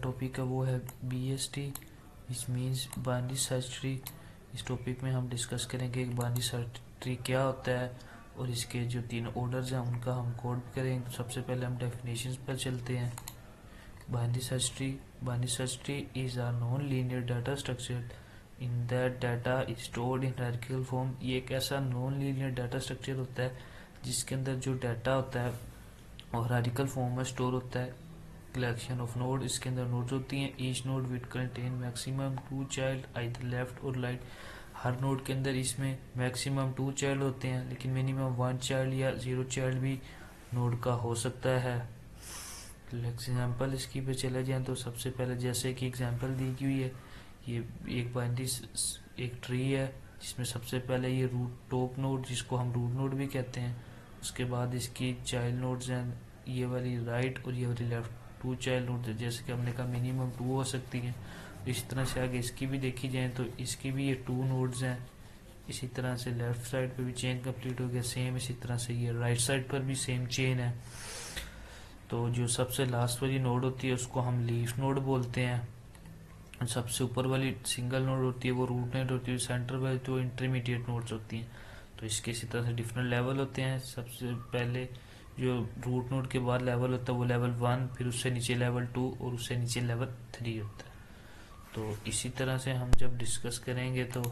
Topic है वो है BST which means binary search tree. इस टॉपिक में हम डिस्कस करेंगे कि बाइनरी सर्च ट्री क्या होता है और इसके जो 3 ऑर्डर्स हैं उनका हम कोड भी करेंगे। तो सबसे पहले हम डेफिनेशंस पर चलते हैं। Binary search tree is a non linear data structure in that data is stored in hierarchical form. ये एक ऐसा नॉन लीनियर डाटा स्ट्रक्चर होता है जिसके अंदर जो डाटा होता है और हायरार्किकल फॉर्म में स्टोर होता है। कलेक्शन ऑफ नोड, इसके अंदर नोड्स होती हैं। Each node with contain maximum 2 child either left और राइट। हर नोड के अंदर इसमें मैक्सिमम 2 चाइल्ड होते हैं, लेकिन मिनिमम 1 चाइल्ड या 0 चाइल्ड भी नोड का हो सकता है। एग्जाम्पल इसकी पे चले जाएं तो सबसे पहले जैसे कि एग्जाम्पल दी हुई है, ये एक बाइनरी एक ट्री है जिसमें सबसे पहले ये रूट टॉप नोड जिसको हम रूट नोड भी कहते हैं, उसके बाद इसकी चाइल्ड नोड्स हैं ये वाली राइट और ये वाली लेफ्ट। 2 चाइल्ड नोड्स जैसे कि हमने कहा मिनिमम 2 हो सकती हैं। इस तरह से आगे इसकी भी देखी जाए तो इसकी भी ये 2 नोड्स हैं। इसी तरह से लेफ्ट साइड पे भी चेन कंप्लीट हो गया सेम। इसी तरह से ये राइट साइड पर भी सेम चेन है। तो जो सबसे लास्ट वाली नोड होती है उसको हम लीफ नोड बोलते हैं। सबसे ऊपर वाली सिंगल नोड होती है वो रूट नोड होती है। सेंटर वाली तो इंटरमीडिएट नोड्स होती हैं। तो इसके इसी तरह से डिफरेंट लेवल होते हैं। सबसे पहले जो रूट नोड के बाद लेवल होता है वो लेवल 1, फिर उससे नीचे लेवल 2 और उससे नीचे लेवल 3 होता है। तो इसी तरह से हम जब डिस्कस करेंगे तो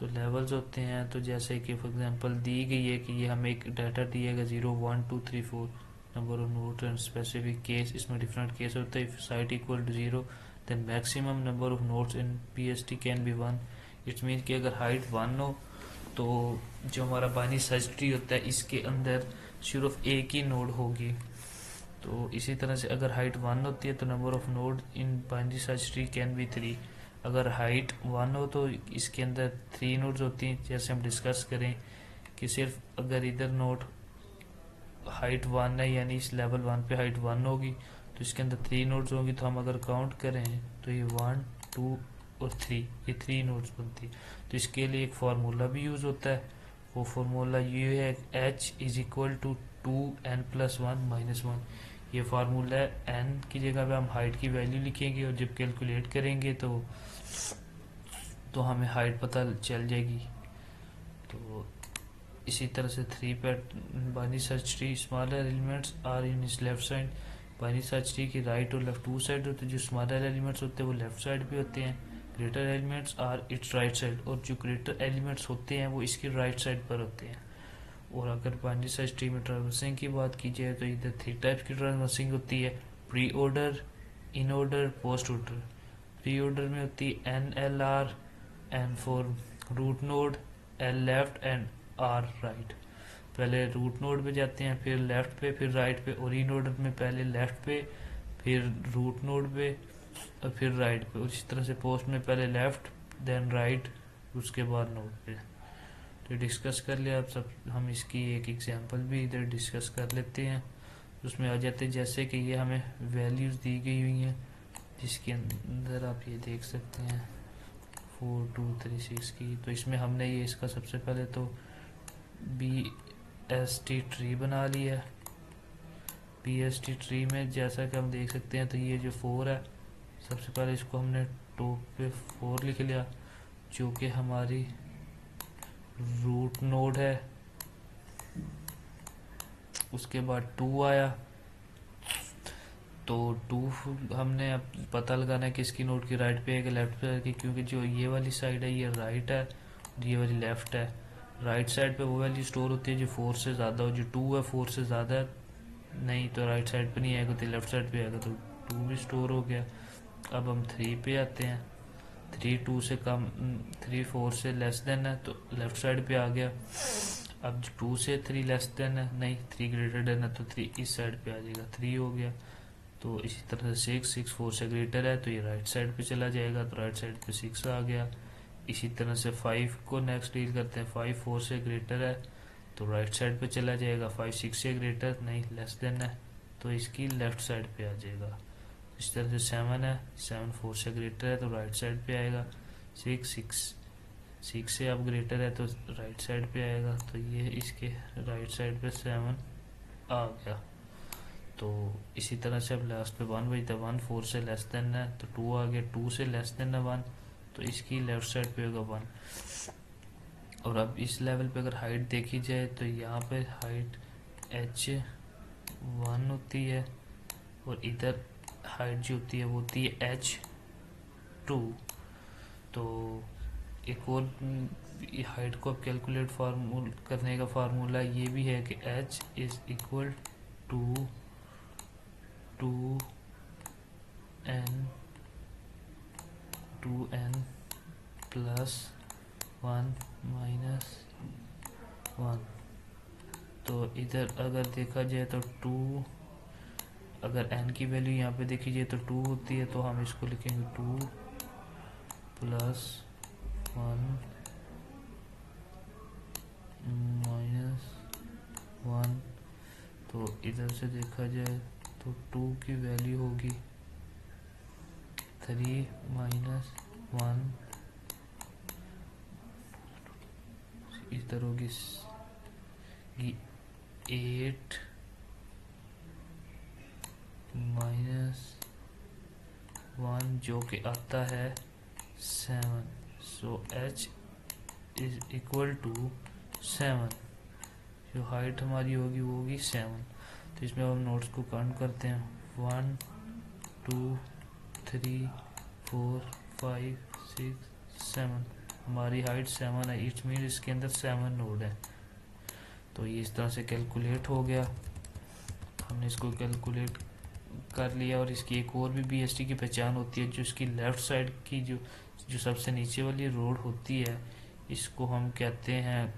लेवल्स होते हैं। तो जैसे कि फॉर एग्जांपल दी गई है कि ये हमें एक डाटा दिएगा 0 1 2 3 4 number of nodes and specific case. इसमें डिफरेंट केस होता है। If height equal to 0 then maximum number of nodes in BST can be 1। It's mean कि अगर हाइट 1 हो तो जो हमारा बाइनरी सर्च ट्री होता है इसके अंदर सिर्फ एक ही नोड होगी। तो इसी तरह से अगर हाइट 1 होती है तो number of node in binary search tree can be 3। अगर हाइट 1 हो तो इसके अंदर 3 नोड्स होती हैं। जैसे हम डिस्कस करें कि सिर्फ अगर इधर नोड हाइट 1 है यानी इस लेवल 1 पे हाइट 1 होगी तो इसके अंदर 3 नोड्स होंगी। तो हम अगर काउंट करें तो ये 1 2 और 3 ये 3 नोड्स बनती है। तो इसके लिए एक फार्मूला भी यूज़ होता है। वो फार्मूला ये है h is equal to 2n+1 - 1। ये फार्मूला है। n की जगह पे हम हाइट की वैल्यू लिखेंगे और जब कैलकुलेट करेंगे तो हमें हाइट पता चल जाएगी। तो इसी तरह से 3 पे binary search tree smaller elements are in इस left side. Binary search tree की राइट और लेफ्ट 2 साइड होते हैं। जो स्मॉलर एलिमेंट्स होते हैं वो लेफ्ट साइड पे होते हैं। Greater elements are its right side, और जो ग्रेटर एलिमेंट्स होते हैं वो इसकी राइट साइड पर होते हैं। और अगर बाइनरी सर्च ट्री में ट्रांसवर्सिंग की बात की जाए तो इधर 3 टाइप्स की ट्रांसवर्सिंग होती है। Pre order, in order, post order. Pre order में होती है NLR, N for root node, L left and R right. पहले रूट नोड पे जाते हैं, फिर लेफ्ट पे, फिर राइट पे। और इन ऑर्डर में पहले लेफ्ट पे, फिर रूट नोड पे और फिर राइट पे। उसी तरह से पोस्ट में पहले लेफ्ट देन राइट उसके बाद नोड पे। तो डिस्कस कर लिया आप सब। हम इसकी एक एग्जांपल भी इधर डिस्कस कर लेते हैं। उसमें आ जाते हैं जैसे कि ये हमें वैल्यूज़ दी गई हुई हैं जिसके अंदर आप ये देख सकते हैं 4 2 3 6 की। तो इसमें हमने ये इसका सबसे पहले तो BST ट्री बना लिया है। BST ट्री में जैसा कि हम देख सकते हैं तो ये जो 4 है सबसे पहले इसको हमने टॉप पे 4 लिख लिया जो कि हमारी रूट नोड है। उसके बाद 2 आया तो 2 हमने अब पता लगाना है कि इसकी नोड की राइट पे है कि लेफ्ट पे है, कि क्योंकि जो ये वाली साइड है ये राइट है और ये वाली लेफ्ट है। राइट साइड पे वो वैल्यू स्टोर होती है जो 4 से ज़्यादा हो। जो 2 है 4 से ज़्यादा है नहीं तो राइट साइड पे नहीं आएगा तो लेफ्ट साइड पे आएगा। तो 2 भी स्टोर हो गया। अब हम 3 पे आते हैं। 3 2 से कम, 3 4 से लेस देन है तो लेफ्ट साइड पे आ गया। अब 2 से 3 लेस देन है नहीं, 3 ग्रेटर देन है तो 3 इस साइड पे आ जाएगा, 3 हो गया। तो इसी तरह से 6 4 से ग्रेटर है तो ये राइट साइड पे चला जाएगा तो राइट साइड पे 6 आ गया। इसी तरह से 5 को नेक्स्ट डील करते हैं। 5 4 से ग्रेटर है तो राइट साइड पे चला जाएगा। 5 6 से ग्रेटर नहीं लेस देन है तो इसकी लेफ्ट साइड पे आ जाएगा। इस तरह से 7 है, 7 4 से ग्रेटर है तो राइट साइड पे आएगा। 6 से अब ग्रेटर है तो राइट साइड पे आएगा। तो ये इसके राइट साइड पे 7 आ गया। तो इसी तरह से अब लास्ट पे 1 बचता है, 1 4 से लेस देन है तो 2 आ गया, 2 से लेस देन है 1 तो इसकी लेफ्ट साइड पे होगा 1। और अब इस लेवल पे अगर हाइट देखी जाए तो यहाँ पे हाइट h1 होती है और इधर हाइट जो होती है वो होती है h2। तो एक और हाइट को अब कैलकुलेट करने का फार्मूला ये भी है कि h is equal to 2n plus 1 minus 1। तो इधर अगर देखा जाए तो 2, अगर n की वैल्यू यहाँ पे देखी जाए तो 2 होती है तो हम इसको लिखेंगे 2 प्लस 1 माइनस 1। तो इधर से देखा जाए तो 2 की वैल्यू होगी 3 माइनस 1, इधर होगी 8 माइनस 1 जो कि आता है 7। सो h इज इक्वल टू 7। जो हाइट हमारी होगी वो होगी 7। तो इसमें हम नोट्स को काउंट करते हैं 1 2 3 4 5 6 7। हमारी हाइट 7 है, इट्स मीन इसके अंदर 7 नोड है। तो ये इस तरह से कैलकुलेट हो गया, हमने इसको कैलकुलेट कर लिया। और इसकी एक और भी BST की पहचान होती है, जो इसकी लेफ्ट साइड की जो सबसे नीचे वाली रोड होती है इसको हम कहते हैं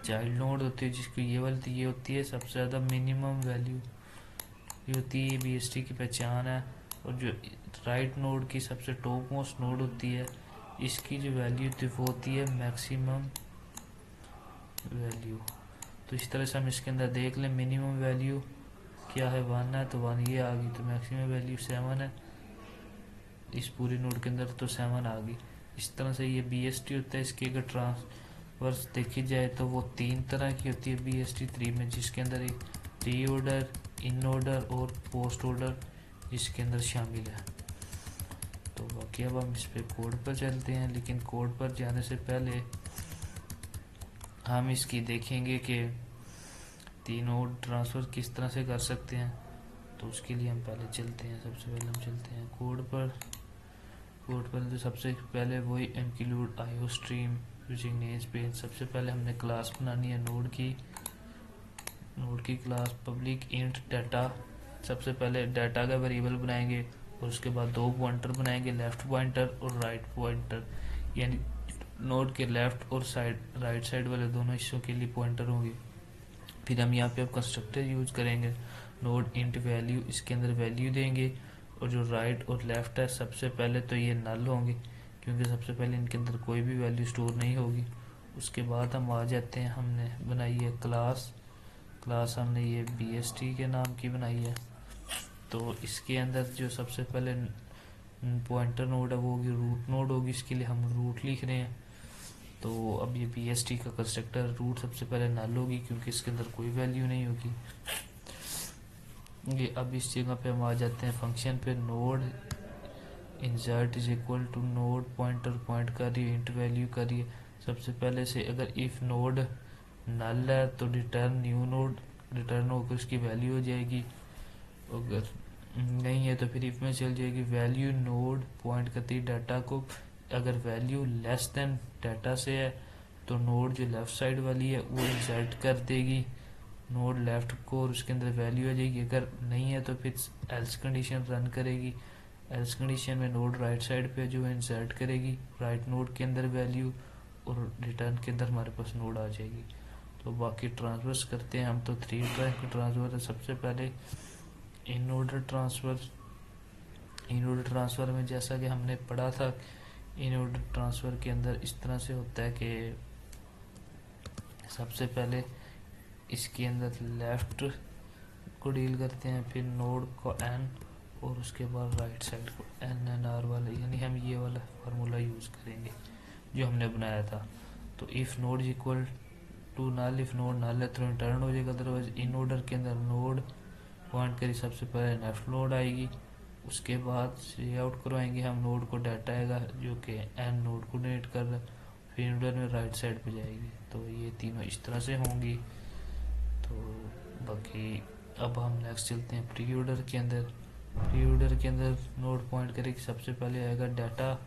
चाइल्ड नोड होती है, जिसकी ये वाली ये होती है सबसे ज़्यादा मिनिमम वैल्यू, ये होती है BST की पहचान है। और जो राइट नोड की सबसे टॉप मोस्ट नोड होती है इसकी जो वैल्यू होती है वो होती है मैक्सिमम वैल्यू। तो इस तरह से हम इसके अंदर देख लें मिनिमम वैल्यू क्या है 1 है तो 1 ये आ गई, तो मैक्सिमम वैल्यू 7 है इस पूरी नोड के अंदर तो 7 आ गई। इस तरह से ये BST होता है। इसकी अगर ट्रांसवर्स देखी जाए तो वो 3 तरह की होती है BST 3 में, जिसके अंदर एक प्री ऑर्डर, इन ऑर्डर और पोस्ट ऑर्डर इसके अंदर शामिल है। तो बाकी अब हम इस पे कोड पर चलते हैं, लेकिन कोड पर जाने से पहले हम इसकी देखेंगे कि 3 नोड ट्रांसफ़र किस तरह से कर सकते हैं। तो उसके लिए हम पहले चलते हैं, सबसे पहले हम चलते हैं कोड पर। तो सबसे पहले वही include IO stream using namespace. सबसे पहले हमने क्लास बनानी है नोड की क्लास पब्लिक इंट डाटा। सबसे पहले डाटा का वेरिएबल बनाएंगे और उसके बाद 2 पॉइंटर बनाएंगे, लेफ्ट पॉइंटर और राइट पॉइंटर, यानी नोड के लेफ्ट और राइट साइड वाले दोनों हिस्सों के लिए पॉइंटर होंगे। फिर हम यहाँ पे अब कंस्ट्रक्टर यूज करेंगे नोड इंट वैल्यू, इसके अंदर वैल्यू देंगे। और जो राइट और लेफ्ट है सबसे पहले तो ये नल होंगे, क्योंकि सबसे पहले इनके अंदर कोई भी वैल्यू स्टोर नहीं होगी। उसके बाद हम आ जाते हैं, हमने बनाई है क्लास हमने ये BST के नाम की बनाई है। तो इसके अंदर जो सबसे पहले पॉइंटर नोड है वो होगी रूट नोड होगी, इसके लिए हम रूट लिख रहे हैं। तो अब ये BST का कंस्ट्रक्टर रूट सबसे पहले नल होगी क्योंकि इसके अंदर कोई वैल्यू नहीं होगी। ये अब इस जगह पे हम आ जाते हैं फंक्शन पे, node insert is equal to node pointer point कर रही है, इंट वैल्यू कर रही है। सबसे पहले से अगर इफ नोड नल है तो रिटर्न न्यू नोड रिटर्न होकर उसकी वैल्यू हो जाएगी, अगर नहीं है तो फिर इफ में चल जाएगी। वैल्यू नोड पॉइंट करती है डाटा को, अगर वैल्यू लेस देन डाटा से है तो नोड जो लेफ्ट साइड वाली है वो इंसर्ट कर देगी नोड लेफ्ट को और उसके अंदर वैल्यू आ जाएगी। अगर नहीं है तो फिर एल्स कंडीशन रन करेगी, एल्स कंडीशन में नोड राइट साइड पे जो है इंसर्ट करेगी राइट नोड के अंदर वैल्यू और रिटर्न के अंदर हमारे पास नोड आ जाएगी। तो बाकी ट्रांसफर्स करते हैं हम, तो 3 तरह के ट्रांसफर है। सबसे पहले इन ऑर्डर ट्रांसफ़र में जैसा कि हमने पढ़ा था, इन ऑर्डर ट्रांसफ़र के अंदर इस तरह से होता है कि सबसे पहले इसके अंदर लेफ्ट को डील करते हैं, फिर नोड को n और उसके बाद राइट साइड को NNR वाला, यानी हम ये वाला फार्मूला यूज़ करेंगे जो हमने बनाया था। तो if node is equal to null, if node null है तो रिटर्न हो जाएगा, अदरवाइज इन ऑर्डर के अंदर नोड पॉइंट करी सबसे पहले लेफ्ट नोड आएगी, उसके बाद सी आउट करवाएंगे हम नोड को, डाटा आएगा जो कि एन नोड को डोनेट कर रहा है, फिर इंडर में राइट साइड पे जाएगी। तो ये तीनों इस तरह से होंगी। तो बाकी अब हम नेक्स्ट चलते हैं प्री ऑर्डर के अंदर। प्री ऑर्डर के अंदर नोड पॉइंट करेगी, सबसे पहले आएगा डाटा,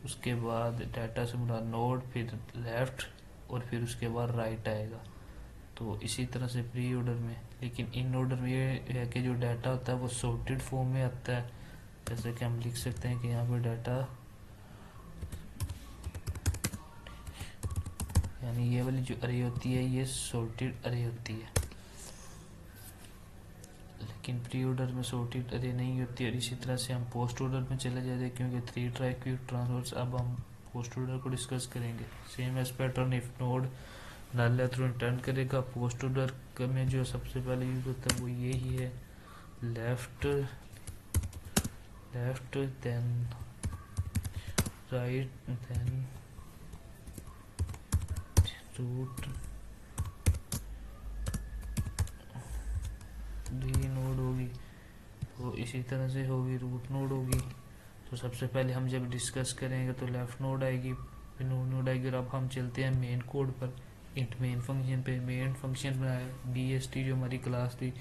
उसके बाद डाटा से मुराद नोड, फिर लेफ्ट और फिर उसके बाद राइट आएगा। तो इसी तरह से प्री ऑर्डर में, लेकिन इन ऑर्डर में ये है कि जो डाटा होता है वो सॉर्टेड फॉर्म में आता है। जैसे कि हम लिख सकते हैं कि यहाँ पे डाटा, यानी ये वाली जो अरे होती है ये सॉर्टेड अरे होती है, लेकिन प्री ऑर्डर में सॉर्टेड अरे नहीं होती है। और इसी तरह से हम पोस्ट ऑर्डर में चले जाते हैं, क्योंकि 3 ट्राई क्विक ट्रांसफर्स अब हम पोस्ट ऑर्डर को डिस्कस करेंगे। Same as pattern, if node null है तो रिटर्न करेगा। पोस्ट ऑर्डर में जो सबसे पहले यूज होता है वो यही है, left then right then root, the node होगी तो इसी तरह से होगी, रूट नोड होगी। तो सबसे पहले हम जब डिस्कस करेंगे तो लेफ्ट नोड आएगी, फिर नोड आएगी। और अब हम चलते हैं मेन कोड पर, इंट मेन फंक्शन पे। मेन फंक्शन बनाया, BST जो हमारी क्लास थी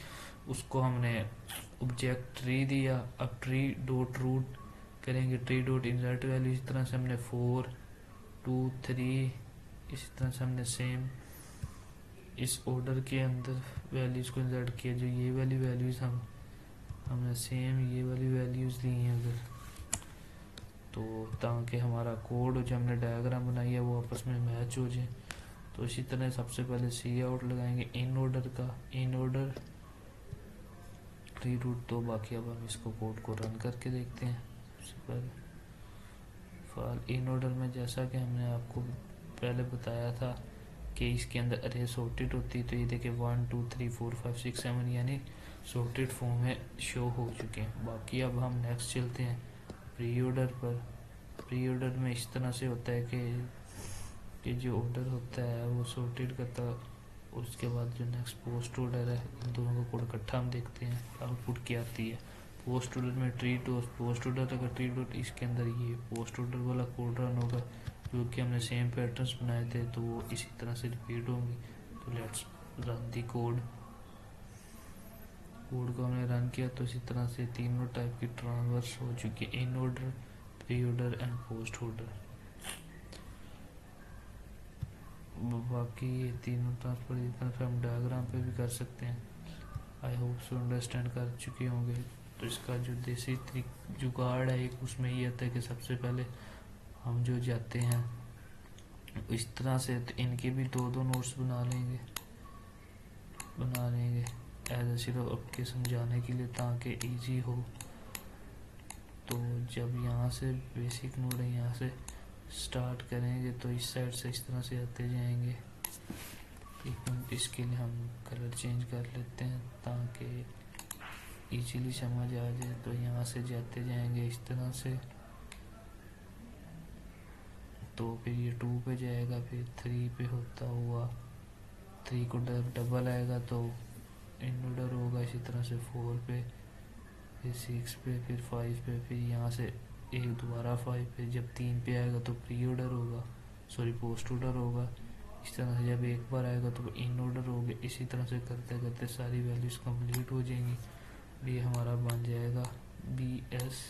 उसको हमने ऑब्जेक्ट ट्री दिया। अब ट्री डॉट रूट करेंगे, ट्री डॉट इंसर्ट वैल्यू, इस तरह से हमने 4 2 3 इसी तरह से हमने सेम इस ऑर्डर के अंदर वैल्यूज को इंसर्ट किया। जो ये वाली वैल्यूज हमने सेम ये वाली वैल्यूज ली हैं अगर, तो ताकि हमारा कोड जो हमने डायग्राम बनाई है वो आपस में मैच हो जाए। तो इसी तरह सबसे पहले सी आउट लगाएंगे इन ऑर्डर का, इन ऑर्डर ट्री रूट। तो बाकी अब हम इसको कोड को रन करके देखते हैं। सबसे पहले फाइल इन ऑर्डर में, जैसा कि हमने आपको पहले बताया था कि इसके अंदर अरे सॉर्टेड होती है, तो ये देखिए 1 2 3 4 5 6 7 यानी सॉर्टेड फॉर्म में शो हो चुके हैं। बाकी अब हम नेक्स्ट चलते हैं प्री ऑर्डर पर। प्री ऑर्डर में इस तरह से होता है कि जो ऑर्डर होता है वो सॉर्टेड करता है, और उसके बाद जो नेक्स्ट पोस्ट ऑर्डर है, इन दोनों का कोड इकट्ठा हम देखते हैं आउटपुट क्या आती है। पोस्ट ऑर्डर में ट्री डॉट पोस्ट ऑर्डर अगर ट्री डॉट, इसके अंदर ये पोस्ट ऑर्डर वाला कोड रन होगा, जो कि हमने सेम पैटर्न्स बनाए थे तो वो इसी तरह से रिपीट होंगी। तो लेट्स रन दी कोड को हमने रन किया, तो इसी तरह से तीनों टाइप की ट्रांसवर्स हो चुकी है, in order, pre order and post order. बाकी ये तीनों ट्रांसफर इस तरह से हम डायग्राम पे भी कर सकते हैं। आई होप सो अंडरस्टैंड कर चुके होंगे। तो इसका जो देसी जुगाड़ है एक, उसमें ये आता है कि सबसे पहले हम जो जाते हैं इस तरह से, तो इनके भी 2 नोट्स बना लेंगे एज ए सिर्फ आपके समझाने के लिए, ताकि इजी हो। तो जब यहाँ से बेसिक नोड है, यहाँ से स्टार्ट करेंगे तो इस साइड से इस तरह से आते जाएंगे। इसके लिए हम कलर चेंज कर लेते हैं ताकि इजीली समझ आ जाए। तो यहाँ से जाते जाएंगे इस तरह से, तो फिर ये 2 पे जाएगा, फिर 3 पे होता हुआ 3 को डबल आएगा तो इन ऑर्डर होगा, इसी तरह से 4 पे, फिर 6 पे, फिर 5 पे, फिर यहाँ से एक दोबारा 5 पे। जब 3 पे आएगा तो प्री ऑर्डर होगा, सॉरी पोस्ट ऑर्डर होगा। इस तरह से जब एक बार आएगा तो इन ऑर्डर होगा। इसी तरह से करते करते सारी वैल्यूज कंप्लीट हो जाएंगी। ये हमारा बन जाएगा BS